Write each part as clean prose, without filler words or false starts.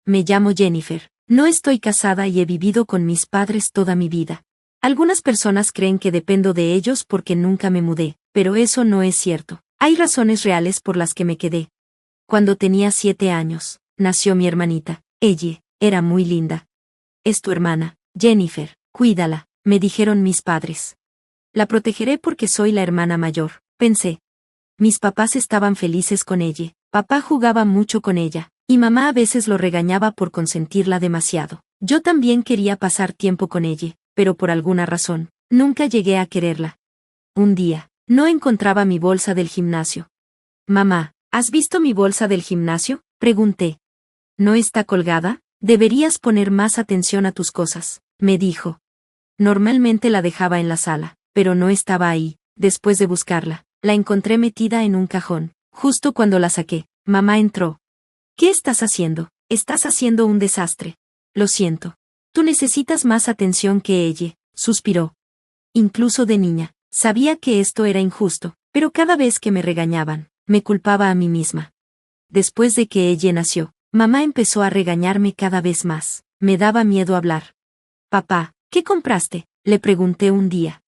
me llamo Jennifer. No estoy casada y he vivido con mis padres toda mi vida. Algunas personas creen que dependo de ellos porque nunca me mudé, pero eso no es cierto. Hay razones reales por las que me quedé. Cuando tenía 7 años, nació mi hermanita. Ella era muy linda. Es tu hermana, Jennifer, cuídala, me dijeron mis padres. La protegeré porque soy la hermana mayor, pensé. Mis papás estaban felices con ella. Papá jugaba mucho con ella, y mamá a veces lo regañaba por consentirla demasiado. Yo también quería pasar tiempo con ella, pero por alguna razón, nunca llegué a quererla. Un día, no encontraba mi bolsa del gimnasio. Mamá, ¿has visto mi bolsa del gimnasio?, pregunté. ¿No está colgada? Deberías poner más atención a tus cosas, me dijo. Normalmente la dejaba en la sala, pero no estaba ahí. Después de buscarla, la encontré metida en un cajón. Justo cuando la saqué, mamá entró. ¿Qué estás haciendo? Estás haciendo un desastre. Lo siento. Tú necesitas más atención que ella, suspiró. Incluso de niña, sabía que esto era injusto, pero cada vez que me regañaban, me culpaba a mí misma. Después de que ella nació, mamá empezó a regañarme cada vez más. Me daba miedo hablar. Papá, ¿qué compraste?, le pregunté un día.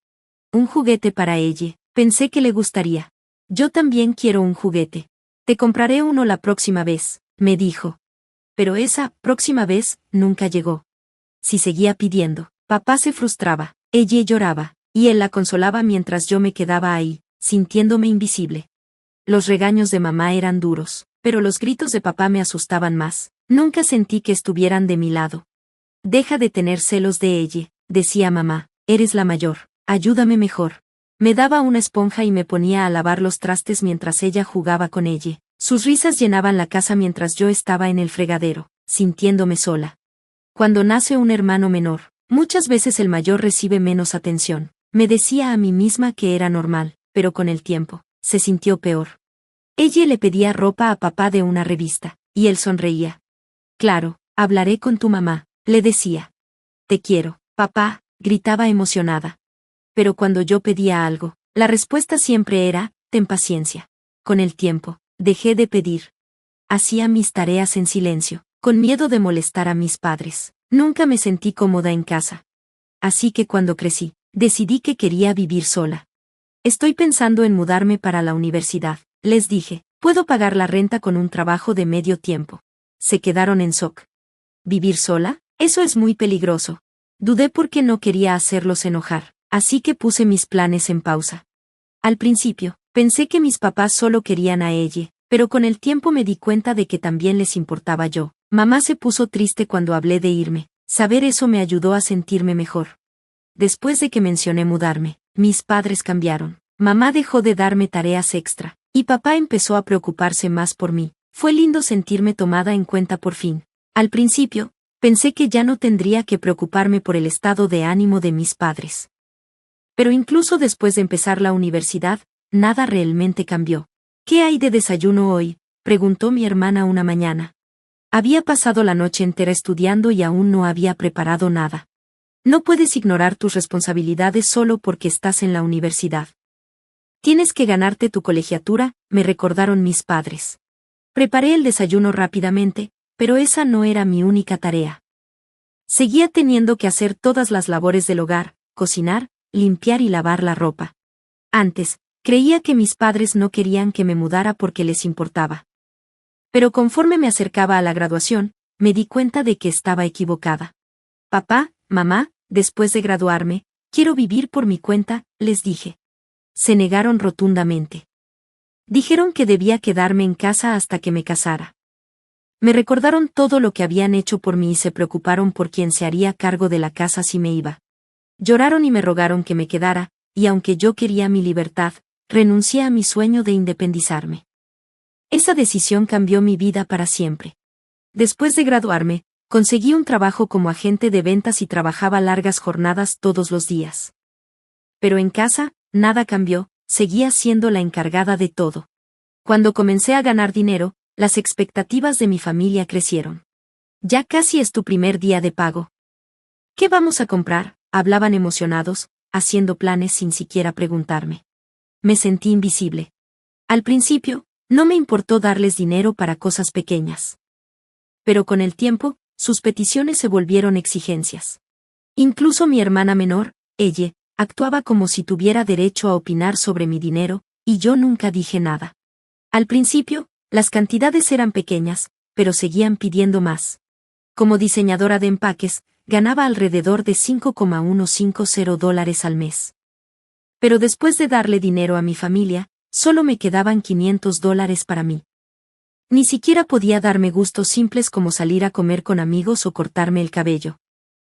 Un juguete para ella, pensé que le gustaría. Yo también quiero un juguete. Te compraré uno la próxima vez, me dijo. Pero esa próxima vez nunca llegó. Si seguía pidiendo, papá se frustraba, ella lloraba, y él la consolaba mientras yo me quedaba ahí, sintiéndome invisible. Los regaños de mamá eran duros, pero los gritos de papá me asustaban más. Nunca sentí que estuvieran de mi lado. Deja de tener celos de ella, decía mamá, eres la mayor, ayúdame mejor. Me daba una esponja y me ponía a lavar los trastes mientras ella jugaba con ella. Sus risas llenaban la casa mientras yo estaba en el fregadero, sintiéndome sola. Cuando nace un hermano menor, muchas veces el mayor recibe menos atención. Me decía a mí misma que era normal, pero con el tiempo, se sintió peor. Ella le pedía ropa a papá de una revista, y él sonreía. Claro, hablaré con tu mamá, le decía. Te quiero, papá, gritaba emocionada. Pero cuando yo pedía algo, la respuesta siempre era, ten paciencia. Con el tiempo, dejé de pedir. Hacía mis tareas en silencio, con miedo de molestar a mis padres. Nunca me sentí cómoda en casa. Así que cuando crecí, decidí que quería vivir sola. Estoy pensando en mudarme para la universidad, les dije. Puedo pagar la renta con un trabajo de medio tiempo. Se quedaron en shock. ¿Vivir sola? Eso es muy peligroso. Dudé porque no quería hacerlos enojar, así que puse mis planes en pausa. Al principio, pensé que mis papás solo querían a ella, pero con el tiempo me di cuenta de que también les importaba yo. Mamá se puso triste cuando hablé de irme. Saber eso me ayudó a sentirme mejor. Después de que mencioné mudarme, mis padres cambiaron. Mamá dejó de darme tareas extra, y papá empezó a preocuparse más por mí. Fue lindo sentirme tomada en cuenta por fin. Al principio, pensé que ya no tendría que preocuparme por el estado de ánimo de mis padres. Pero incluso después de empezar la universidad, nada realmente cambió. ¿Qué hay de desayuno hoy?, preguntó mi hermana una mañana. Había pasado la noche entera estudiando y aún no había preparado nada. No puedes ignorar tus responsabilidades solo porque estás en la universidad. Tienes que ganarte tu colegiatura, me recordaron mis padres. Preparé el desayuno rápidamente, pero esa no era mi única tarea. Seguía teniendo que hacer todas las labores del hogar, cocinar, limpiar y lavar la ropa. Antes, creía que mis padres no querían que me mudara porque les importaba. Pero conforme me acercaba a la graduación, me di cuenta de que estaba equivocada. Papá, mamá, después de graduarme, quiero vivir por mi cuenta, les dije. Se negaron rotundamente. Dijeron que debía quedarme en casa hasta que me casara. Me recordaron todo lo que habían hecho por mí y se preocuparon por quién se haría cargo de la casa si me iba. Lloraron y me rogaron que me quedara, y aunque yo quería mi libertad, renuncié a mi sueño de independizarme. Esa decisión cambió mi vida para siempre. Después de graduarme, conseguí un trabajo como agente de ventas y trabajaba largas jornadas todos los días. Pero en casa, nada cambió, seguía siendo la encargada de todo. Cuando comencé a ganar dinero, las expectativas de mi familia crecieron. Ya casi es tu primer día de pago. ¿Qué vamos a comprar?, hablaban emocionados, haciendo planes sin siquiera preguntarme. Me sentí invisible. Al principio, no me importó darles dinero para cosas pequeñas. Pero con el tiempo, sus peticiones se volvieron exigencias. Incluso mi hermana menor, ella, actuaba como si tuviera derecho a opinar sobre mi dinero, y yo nunca dije nada. Al principio, las cantidades eran pequeñas, pero seguían pidiendo más. Como diseñadora de empaques, ganaba alrededor de $5,150 al mes. Pero después de darle dinero a mi familia, solo me quedaban $500 para mí. Ni siquiera podía darme gustos simples como salir a comer con amigos o cortarme el cabello.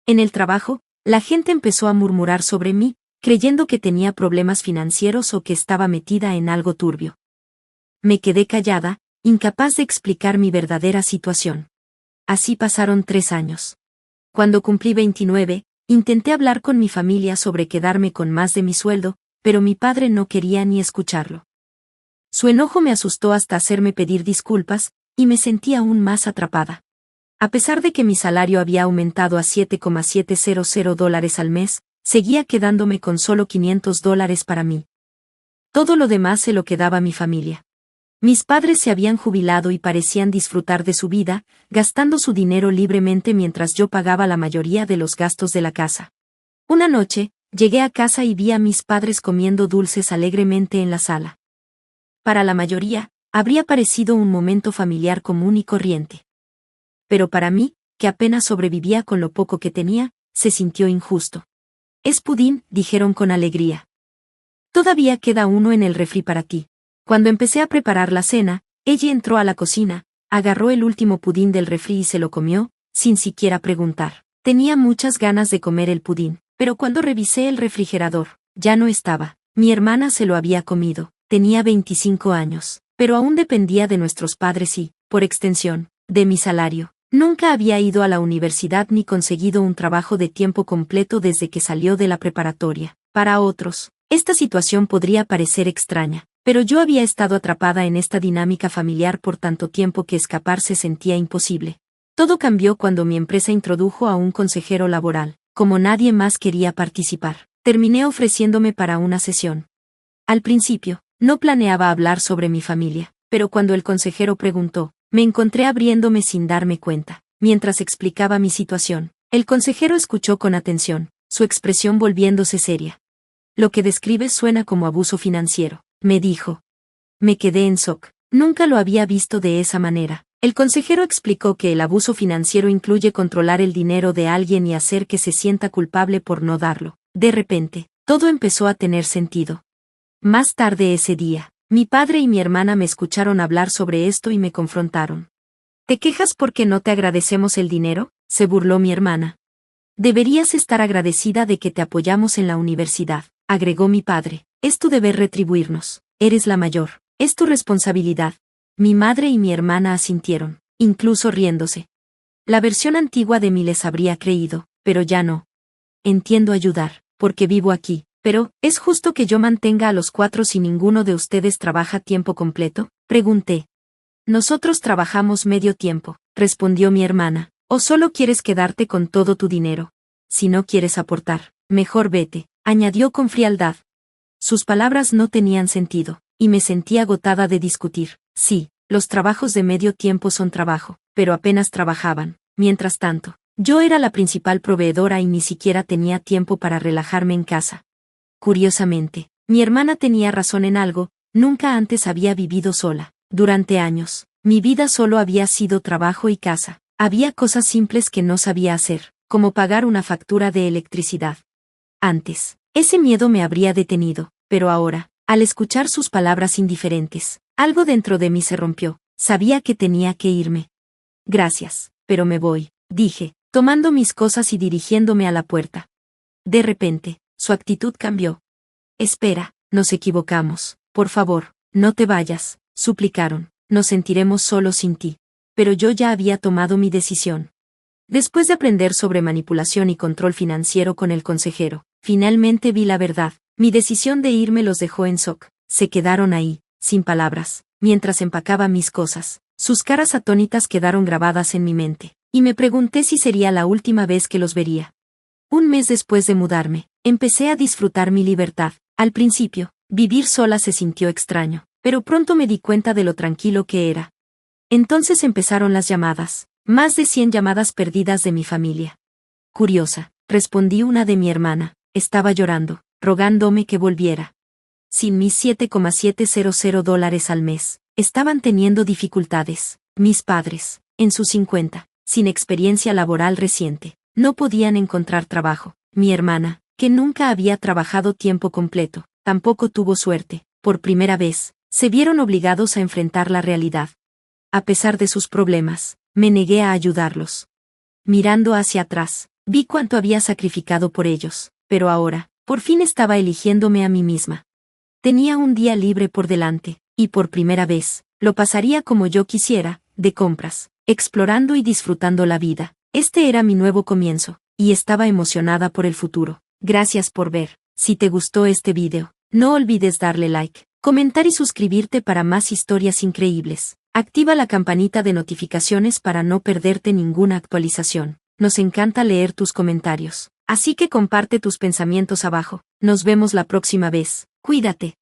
En el trabajo, la gente empezó a murmurar sobre mí, creyendo que tenía problemas financieros o que estaba metida en algo turbio. Me quedé callada, incapaz de explicar mi verdadera situación. Así pasaron 3 años. Cuando cumplí 29, intenté hablar con mi familia sobre quedarme con más de mi sueldo, pero mi padre no quería ni escucharlo. Su enojo me asustó hasta hacerme pedir disculpas, y me sentí aún más atrapada. A pesar de que mi salario había aumentado a $7,700 al mes, seguía quedándome con solo $500 para mí. Todo lo demás se lo quedaba mi familia. Mis padres se habían jubilado y parecían disfrutar de su vida, gastando su dinero libremente mientras yo pagaba la mayoría de los gastos de la casa. Una noche, llegué a casa y vi a mis padres comiendo dulces alegremente en la sala. Para la mayoría, habría parecido un momento familiar común y corriente. Pero para mí, que apenas sobrevivía con lo poco que tenía, se sintió injusto. «Es pudín», dijeron con alegría. «Todavía queda uno en el refri para ti». Cuando empecé a preparar la cena, ella entró a la cocina, agarró el último pudín del refri y se lo comió, sin siquiera preguntar. Tenía muchas ganas de comer el pudín, pero cuando revisé el refrigerador, ya no estaba. Mi hermana se lo había comido. Tenía 25 años, pero aún dependía de nuestros padres y, por extensión, de mi salario. Nunca había ido a la universidad ni conseguido un trabajo de tiempo completo desde que salió de la preparatoria. Para otros, esta situación podría parecer extraña, pero yo había estado atrapada en esta dinámica familiar por tanto tiempo que escapar se sentía imposible. Todo cambió cuando mi empresa introdujo a un consejero laboral. Como nadie más quería participar, terminé ofreciéndome para una sesión. Al principio, no planeaba hablar sobre mi familia, pero cuando el consejero preguntó, me encontré abriéndome sin darme cuenta. Mientras explicaba mi situación, el consejero escuchó con atención, su expresión volviéndose seria. Lo que describes suena como abuso financiero, me dijo. Me quedé en shock. Nunca lo había visto de esa manera. El consejero explicó que el abuso financiero incluye controlar el dinero de alguien y hacer que se sienta culpable por no darlo. De repente, todo empezó a tener sentido. Más tarde ese día, mi padre y mi hermana me escucharon hablar sobre esto y me confrontaron. ¿Te quejas porque no te agradecemos el dinero?, se burló mi hermana. Deberías estar agradecida de que te apoyamos en la universidad, agregó mi padre. Es tu deber retribuirnos. Eres la mayor. Es tu responsabilidad. Mi madre y mi hermana asintieron, incluso riéndose. La versión antigua de mí les habría creído, pero ya no. Entiendo ayudar, porque vivo aquí, pero, ¿es justo que yo mantenga a los 4 si ninguno de ustedes trabaja tiempo completo?, pregunté. Nosotros trabajamos medio tiempo, respondió mi hermana. ¿O solo quieres quedarte con todo tu dinero? Si no quieres aportar, mejor vete, añadió con frialdad. Sus palabras no tenían sentido, y me sentí agotada de discutir. Sí, los trabajos de medio tiempo son trabajo, pero apenas trabajaban. Mientras tanto, yo era la principal proveedora y ni siquiera tenía tiempo para relajarme en casa. Curiosamente, mi hermana tenía razón en algo, nunca antes había vivido sola. Durante años, mi vida solo había sido trabajo y casa. Había cosas simples que no sabía hacer, como pagar una factura de electricidad. Antes, ese miedo me habría detenido, pero ahora, al escuchar sus palabras indiferentes, algo dentro de mí se rompió. Sabía que tenía que irme. Gracias, pero me voy, dije, tomando mis cosas y dirigiéndome a la puerta. De repente, su actitud cambió. Espera, nos equivocamos. Por favor, no te vayas, suplicaron. Nos sentiremos solos sin ti. Pero yo ya había tomado mi decisión. Después de aprender sobre manipulación y control financiero con el consejero, finalmente vi la verdad. Mi decisión de irme los dejó en shock. Se quedaron ahí, sin palabras, mientras empacaba mis cosas. Sus caras atónitas quedaron grabadas en mi mente, y me pregunté si sería la última vez que los vería. Un mes después de mudarme, empecé a disfrutar mi libertad. Al principio, vivir sola se sintió extraño, pero pronto me di cuenta de lo tranquilo que era. Entonces empezaron las llamadas. Más de 100 llamadas perdidas de mi familia. Curiosa, respondí una de mi hermana. Estaba llorando, rogándome que volviera. Sin mis $7,700 al mes, estaban teniendo dificultades. Mis padres, en sus 50, sin experiencia laboral reciente, no podían encontrar trabajo. Mi hermana, que nunca había trabajado tiempo completo, tampoco tuvo suerte. Por primera vez, se vieron obligados a enfrentar la realidad. A pesar de sus problemas, me negué a ayudarlos. Mirando hacia atrás, vi cuánto había sacrificado por ellos, pero ahora, por fin estaba eligiéndome a mí misma. Tenía un día libre por delante, y por primera vez, lo pasaría como yo quisiera, de compras, explorando y disfrutando la vida. Este era mi nuevo comienzo, y estaba emocionada por el futuro. Gracias por ver. Si te gustó este video, no olvides darle like, comentar y suscribirte para más historias increíbles. Activa la campanita de notificaciones para no perderte ninguna actualización. Nos encanta leer tus comentarios, así que comparte tus pensamientos abajo. Nos vemos la próxima vez. Cuídate.